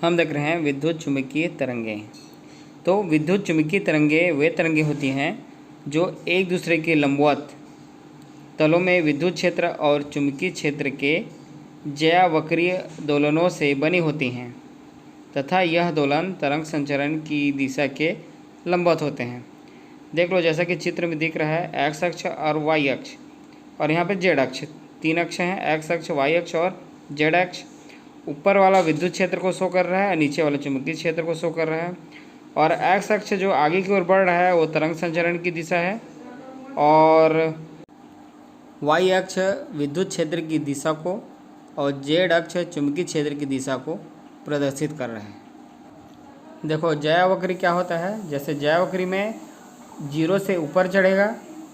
हम देख रहे हैं विद्युत चुम्बकीय तरंगें। तो विद्युत चुम्बकीय तरंगें वे तरंगें होती हैं जो एक दूसरे के लंबवत तलों में विद्युत क्षेत्र और चुंबकीय क्षेत्र के ज्यावक्रीय दोलनों से बनी होती हैं तथा यह दोलन तरंग संचरण की दिशा के लंबवत होते हैं। देख लो, जैसा कि चित्र में दिख रहा है, एक्स अक्ष और वाई अक्ष और यहाँ पे जेड अक्ष, तीन अक्ष हैं, एक्स अक्ष, वाई अक्ष और जेड अक्ष। ऊपर वाला विद्युत क्षेत्र को शो कर रहा है, नीचे वाला चुंबकीय क्षेत्र को शो कर रहा है। और एक्स अक्ष जो आगे की ओर बढ़ रहा है वो तरंग संचरण की दिशा है और वाई अक्ष विद्युत क्षेत्र की दिशा को और जेड अक्ष चुंबकीय क्षेत्र की दिशा को प्रदर्शित कर रहे हैं। देखो, ज्यावक्री क्या होता है, जैसे ज्यावक्री में जीरो से ऊपर चढ़ेगा,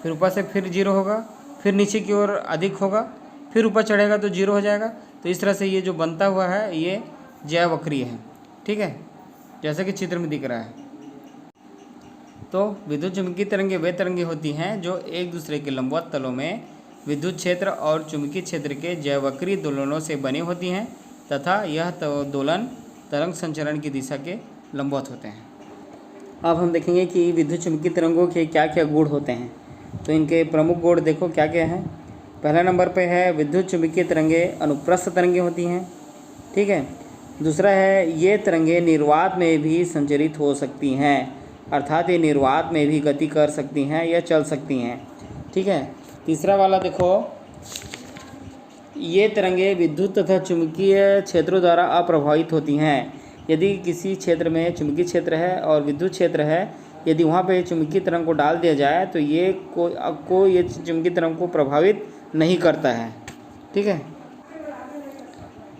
फिर ऊपर से फिर जीरो होगा, फिर नीचे की ओर अधिक होगा, फिर ऊपर चढ़ेगा तो जीरो हो जाएगा। तो इस तरह से ये जो बनता हुआ है ये ज्यावक्रीय है। ठीक है, जैसे कि चित्र में दिख रहा है। तो विद्युत चुम्बकीय तरंगें वे तरंगें होती हैं जो एक दूसरे के लंबवत तलों में विद्युत क्षेत्र और चुंबकीय क्षेत्र के ज्यावक्रीय दोलनों से बनी होती हैं तथा यह दोलन तरंग संचरण की दिशा के लंबवत होते हैं। अब हम देखेंगे कि विद्युत चुम्बकीय तरंगों के क्या क्या गुण होते हैं। तो इनके प्रमुख गुण देखो क्या क्या हैं। पहला नंबर पे है विद्युत चुम्बकीय तरंगें अनुप्रस्थ तरंगें होती हैं। ठीक है। दूसरा है ये तरंगें निर्वात में भी संचरित हो सकती हैं, अर्थात ये निर्वात में भी गति कर सकती हैं या चल सकती हैं। ठीक है। तीसरा वाला देखो, ये तरंगें विद्युत तथा चुंबकीय क्षेत्रों द्वारा अप्रभावित होती हैं। यदि किसी क्षेत्र में चुंबकीय क्षेत्र है और विद्युत क्षेत्र है, यदि वहाँ पे चुंबकीय तरंग को डाल दिया जाए तो ये ये चुंबकीय तरंग को प्रभावित नहीं करता है। ठीक है।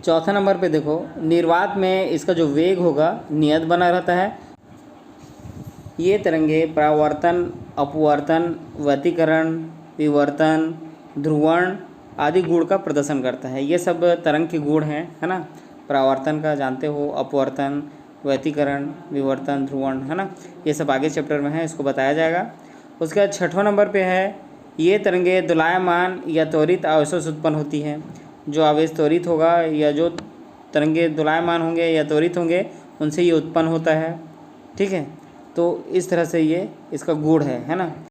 चौथा नंबर पे देखो, निर्वात में इसका जो वेग होगा नियत बना रहता है। ये तरंगें परावर्तन, अपवर्तन, व्यतिकरण, विवर्तन, ध्रुवण आदि गुण का प्रदर्शन करता है। ये सब तरंग के गुण हैं, है ना। परावर्तन का जानते हो, अपवर्तन, व्यतिकरण, विवर्तन, ध्रुवण, है ना। ये सब आगे चैप्टर में है, इसको बताया जाएगा। उसके बाद छठवां नंबर पे है, ये तरंगें दोलायमान या त्वरित आवेशों से उत्पन्न होती हैं। जो आवेश त्वरित होगा या जो तरंगें दोलायमान होंगे या त्वरित होंगे उनसे ये उत्पन्न होता है। ठीक है। तो इस तरह से ये इसका गुण है ना।